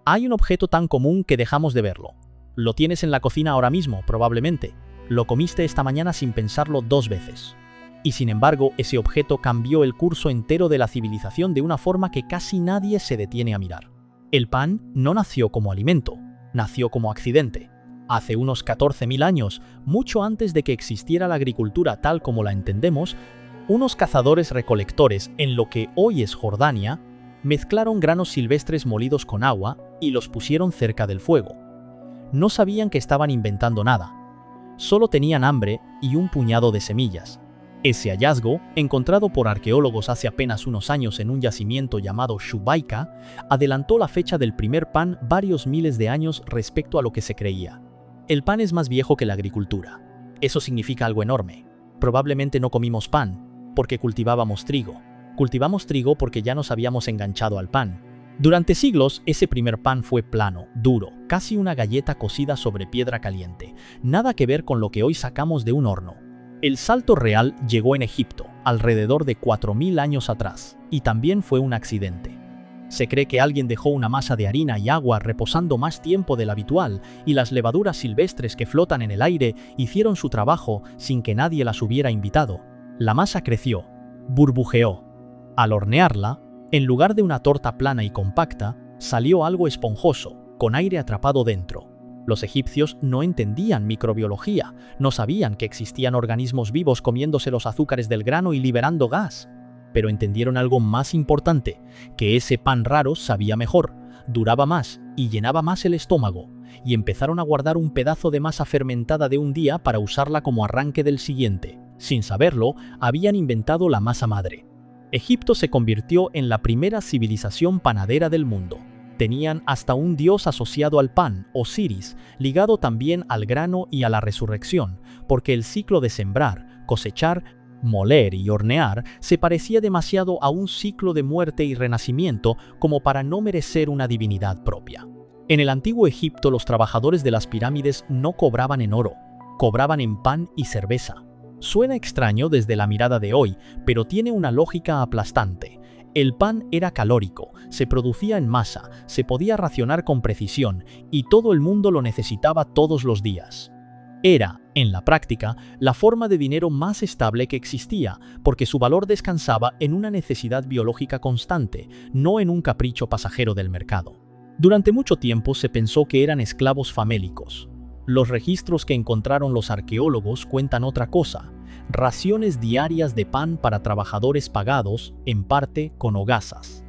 Hay un objeto tan común que dejamos de verlo. Lo tienes en la cocina ahora mismo, probablemente. Lo comiste esta mañana sin pensarlo 2 veces. Y sin embargo, ese objeto cambió el curso entero de la civilización de una forma que casi nadie se detiene a mirar. El pan no nació como alimento, nació como accidente. Hace unos 14.000 años, mucho antes de que existiera la agricultura tal como la entendemos, unos cazadores-recolectores en lo que hoy es Jordania, mezclaron granos silvestres molidos con agua y los pusieron cerca del fuego. No sabían que estaban inventando nada. Solo tenían hambre y un puñado de semillas. Ese hallazgo, encontrado por arqueólogos hace apenas unos años en un yacimiento llamado Shubaika, adelantó la fecha del primer pan varios miles de años respecto a lo que se creía. El pan es más viejo que la agricultura. Eso significa algo enorme. Probablemente no comimos pan, porque cultivábamos trigo. Cultivamos trigo porque ya nos habíamos enganchado al pan. Durante siglos, ese primer pan fue plano, duro, casi una galleta cocida sobre piedra caliente. Nada que ver con lo que hoy sacamos de un horno. El salto real llegó en Egipto, alrededor de 4.000 años atrás, y también fue un accidente. Se cree que alguien dejó una masa de harina y agua reposando más tiempo del habitual, y las levaduras silvestres que flotan en el aire hicieron su trabajo sin que nadie las hubiera invitado. La masa creció, burbujeó. Al hornearla, en lugar de una torta plana y compacta, salió algo esponjoso, con aire atrapado dentro. Los egipcios no entendían microbiología, no sabían que existían organismos vivos comiéndose los azúcares del grano y liberando gas. Pero entendieron algo más importante, que ese pan raro sabía mejor, duraba más y llenaba más el estómago, y empezaron a guardar un pedazo de masa fermentada de un día para usarla como arranque del siguiente. Sin saberlo, habían inventado la masa madre. Egipto se convirtió en la primera civilización panadera del mundo. Tenían hasta un dios asociado al pan, Osiris, ligado también al grano y a la resurrección, porque el ciclo de sembrar, cosechar, moler y hornear se parecía demasiado a un ciclo de muerte y renacimiento como para no merecer una divinidad propia. En el antiguo Egipto los trabajadores de las pirámides no cobraban en oro, cobraban en pan y cerveza. Suena extraño desde la mirada de hoy, pero tiene una lógica aplastante. El pan era calórico, se producía en masa, se podía racionar con precisión y todo el mundo lo necesitaba todos los días. Era, en la práctica, la forma de dinero más estable que existía, porque su valor descansaba en una necesidad biológica constante, no en un capricho pasajero del mercado. Durante mucho tiempo se pensó que eran esclavos famélicos. Los registros que encontraron los arqueólogos cuentan otra cosa: raciones diarias de pan para trabajadores pagados, en parte con hogazas.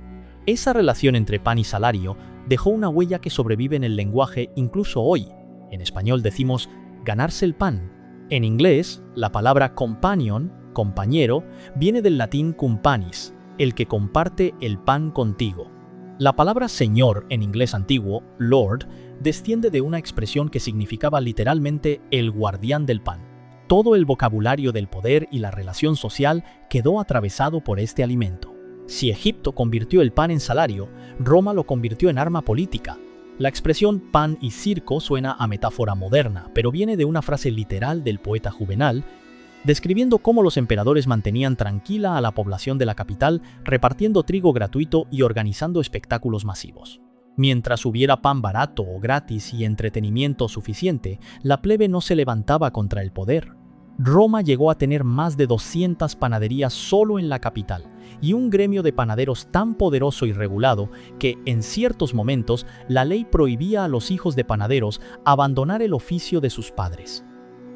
Esa relación entre pan y salario dejó una huella que sobrevive en el lenguaje incluso hoy. En español decimos ganarse el pan. En inglés, la palabra companion, compañero, viene del latín cumpanis, el que comparte el pan contigo. La palabra señor en inglés antiguo, lord, desciende de una expresión que significaba literalmente el guardián del pan. Todo el vocabulario del poder y la relación social quedó atravesado por este alimento. Si Egipto convirtió el pan en salario, Roma lo convirtió en arma política. La expresión pan y circo suena a metáfora moderna, pero viene de una frase literal del poeta Juvenal, describiendo cómo los emperadores mantenían tranquila a la población de la capital, repartiendo trigo gratuito y organizando espectáculos masivos. Mientras hubiera pan barato o gratis y entretenimiento suficiente, la plebe no se levantaba contra el poder. Roma llegó a tener más de 200 panaderías solo en la capital, y un gremio de panaderos tan poderoso y regulado que, en ciertos momentos, la ley prohibía a los hijos de panaderos abandonar el oficio de sus padres.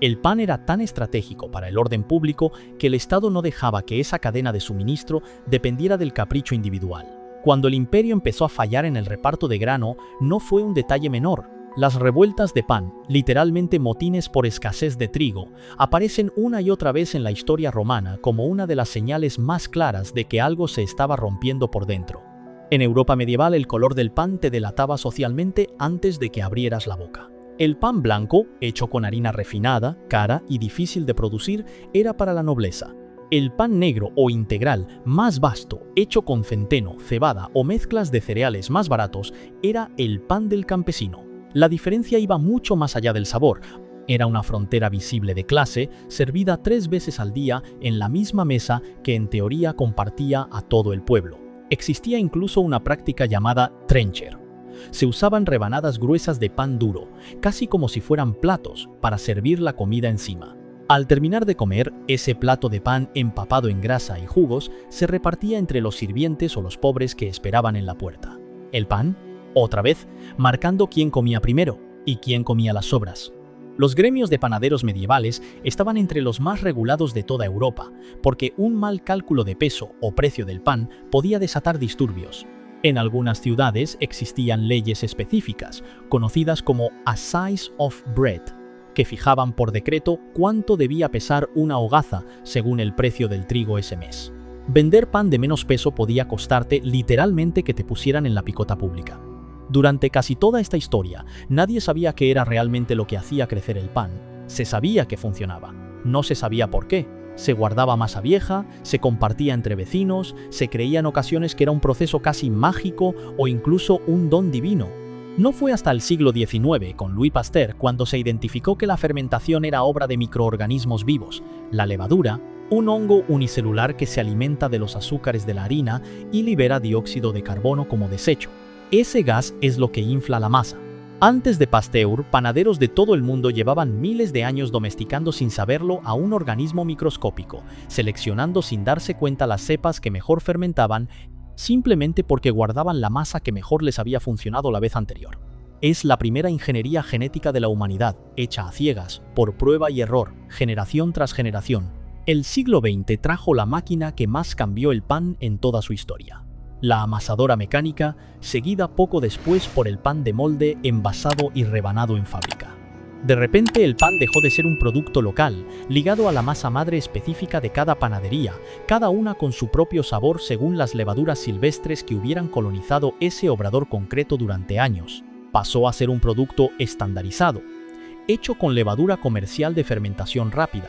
El pan era tan estratégico para el orden público que el Estado no dejaba que esa cadena de suministro dependiera del capricho individual. Cuando el imperio empezó a fallar en el reparto de grano, no fue un detalle menor. Las revueltas de pan, literalmente motines por escasez de trigo, aparecen una y otra vez en la historia romana como una de las señales más claras de que algo se estaba rompiendo por dentro. En Europa medieval el color del pan te delataba socialmente antes de que abrieras la boca. El pan blanco, hecho con harina refinada, cara y difícil de producir, era para la nobleza. El pan negro o integral, más vasto, hecho con centeno, cebada o mezclas de cereales más baratos, era el pan del campesino. La diferencia iba mucho más allá del sabor. Era una frontera visible de clase, servida 3 veces al día en la misma mesa que en teoría compartía a todo el pueblo. Existía incluso una práctica llamada trencher. se usaban rebanadas gruesas de pan duro, casi como si fueran platos, para servir la comida encima. Al terminar de comer, ese plato de pan empapado en grasa y jugos se repartía entre los sirvientes o los pobres que esperaban en la puerta. El pan, otra vez, marcando quién comía primero y quién comía las sobras. Los gremios de panaderos medievales estaban entre los más regulados de toda Europa, porque un mal cálculo de peso o precio del pan podía desatar disturbios. En algunas ciudades existían leyes específicas, conocidas como a size of bread, que fijaban por decreto cuánto debía pesar una hogaza según el precio del trigo ese mes. Vender pan de menos peso podía costarte literalmente que te pusieran en la picota pública. Durante casi toda esta historia, nadie sabía qué era realmente lo que hacía crecer el pan. Se sabía que funcionaba, no se sabía por qué. Se guardaba masa vieja, se compartía entre vecinos, se creía en ocasiones que era un proceso casi mágico o incluso un don divino. No fue hasta el siglo XIX, con Louis Pasteur, cuando se identificó que la fermentación era obra de microorganismos vivos. La levadura, un hongo unicelular que se alimenta de los azúcares de la harina y libera dióxido de carbono como desecho. Ese gas es lo que infla la masa. Antes de Pasteur, panaderos de todo el mundo llevaban miles de años domesticando sin saberlo a un organismo microscópico, seleccionando sin darse cuenta las cepas que mejor fermentaban, simplemente porque guardaban la masa que mejor les había funcionado la vez anterior. Es la primera ingeniería genética de la humanidad, hecha a ciegas, por prueba y error, generación tras generación. El siglo XX trajo la máquina que más cambió el pan en toda su historia. La amasadora mecánica, seguida poco después por el pan de molde envasado y rebanado en fábrica. De repente el pan dejó de ser un producto local, ligado a la masa madre específica de cada panadería, cada una con su propio sabor según las levaduras silvestres que hubieran colonizado ese obrador concreto durante años. Pasó a ser un producto estandarizado, hecho con levadura comercial de fermentación rápida,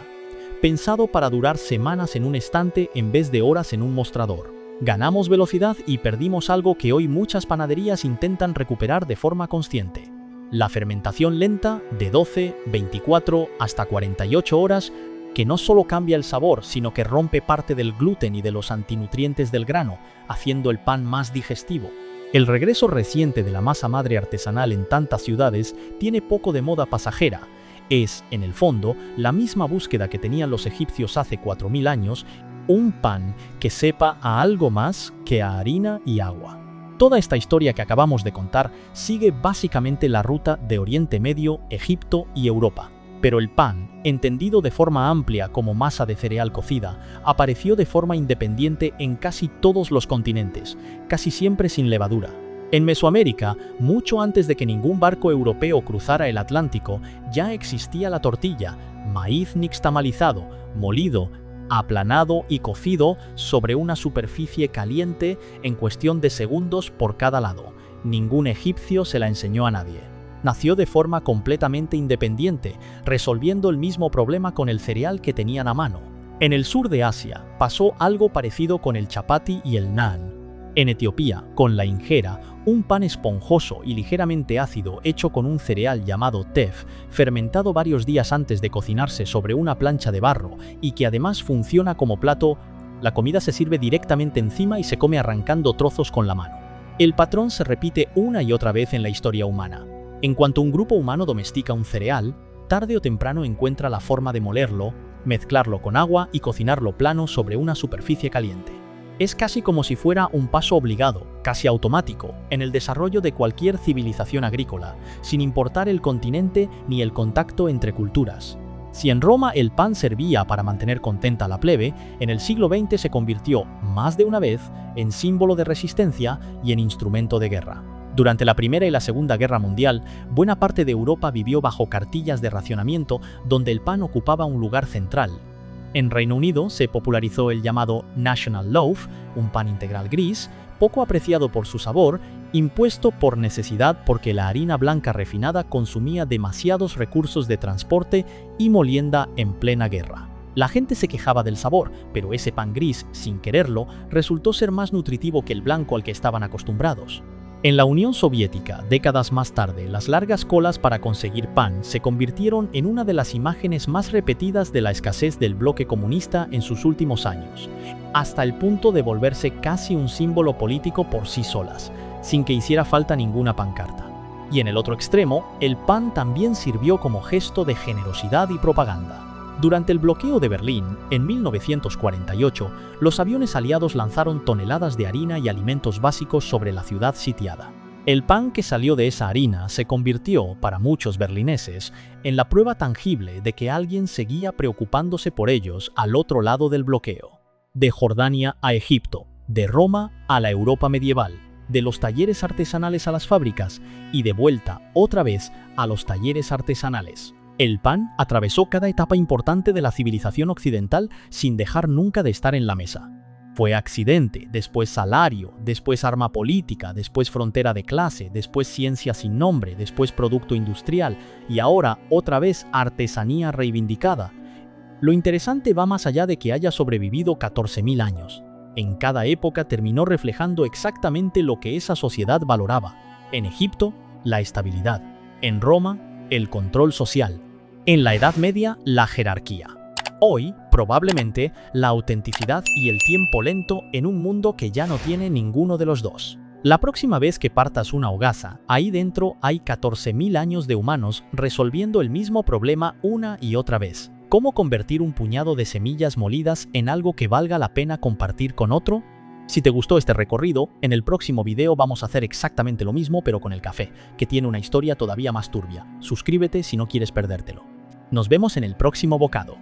pensado para durar semanas en un estante en vez de horas en un mostrador. Ganamos velocidad y perdimos algo que hoy muchas panaderías intentan recuperar de forma consciente. La fermentación lenta de 12, 24 hasta 48 horas que no solo cambia el sabor, sino que rompe parte del gluten y de los antinutrientes del grano, haciendo el pan más digestivo. El regreso reciente de la masa madre artesanal en tantas ciudades tiene poco de moda pasajera. Es, en el fondo, la misma búsqueda que tenían los egipcios hace 4000 años, un pan que sepa a algo más que a harina y agua. Toda esta historia que acabamos de contar sigue básicamente la ruta de Oriente Medio, Egipto y Europa. Pero el pan, entendido de forma amplia como masa de cereal cocida, apareció de forma independiente en casi todos los continentes, casi siempre sin levadura. En Mesoamérica, mucho antes de que ningún barco europeo cruzara el Atlántico, ya existía la tortilla, maíz nixtamalizado, molido, aplanado y cocido sobre una superficie caliente en cuestión de segundos por cada lado. Ningún egipcio se la enseñó a nadie. Nació de forma completamente independiente, resolviendo el mismo problema con el cereal que tenían a mano. En el sur de Asia pasó algo parecido con el chapati y el naan. En Etiopía, con la injera, un pan esponjoso y ligeramente ácido hecho con un cereal llamado tef, fermentado varios días antes de cocinarse sobre una plancha de barro y que además funciona como plato. La comida se sirve directamente encima y se come arrancando trozos con la mano. El patrón se repite una y otra vez en la historia humana. En cuanto un grupo humano domestica un cereal, tarde o temprano encuentra la forma de molerlo, mezclarlo con agua y cocinarlo plano sobre una superficie caliente. Es casi como si fuera un paso obligado, casi automático, en el desarrollo de cualquier civilización agrícola, sin importar el continente ni el contacto entre culturas. Si en Roma el pan servía para mantener contenta a la plebe, en el siglo XX se convirtió, más de una vez, en símbolo de resistencia y en instrumento de guerra. Durante la Primera y la Segunda Guerra Mundial, buena parte de Europa vivió bajo cartillas de racionamiento donde el pan ocupaba un lugar central. En Reino Unido se popularizó el llamado National Loaf, un pan integral gris, poco apreciado por su sabor, impuesto por necesidad porque la harina blanca refinada consumía demasiados recursos de transporte y molienda en plena guerra. La gente se quejaba del sabor, pero ese pan gris, sin quererlo, resultó ser más nutritivo que el blanco al que estaban acostumbrados. En la Unión Soviética, décadas más tarde, las largas colas para conseguir pan se convirtieron en una de las imágenes más repetidas de la escasez del bloque comunista en sus últimos años, hasta el punto de volverse casi un símbolo político por sí solas. sin que hiciera falta ninguna pancarta. Y en el otro extremo, el pan también sirvió como gesto de generosidad y propaganda. Durante el bloqueo de Berlín, en 1948, los aviones aliados lanzaron toneladas de harina y alimentos básicos sobre la ciudad sitiada. El pan que salió de esa harina se convirtió, para muchos berlineses, en la prueba tangible de que alguien seguía preocupándose por ellos al otro lado del bloqueo. De Jordania a Egipto, de Roma a la Europa medieval, de los talleres artesanales a las fábricas y de vuelta, otra vez, a los talleres artesanales. El pan atravesó cada etapa importante de la civilización occidental sin dejar nunca de estar en la mesa. Fue accidente, después salario, después arma política, después frontera de clase, después ciencia sin nombre, después producto industrial y ahora otra vez artesanía reivindicada. Lo interesante va más allá de que haya sobrevivido 14.000 años. En cada época terminó reflejando exactamente lo que esa sociedad valoraba. En Egipto, la estabilidad. En Roma, el control social. En la Edad Media, la jerarquía. Hoy, probablemente, la autenticidad y el tiempo lento en un mundo que ya no tiene ninguno de los dos. La próxima vez que partas una hogaza, ahí dentro hay 14.000 años de humanos resolviendo el mismo problema una y otra vez. ¿Cómo convertir un puñado de semillas molidas en algo que valga la pena compartir con otro? Si te gustó este recorrido, en el próximo video vamos a hacer exactamente lo mismo pero con el café, que tiene una historia todavía más turbia. Suscríbete si no quieres perdértelo. Nos vemos en el próximo bocado.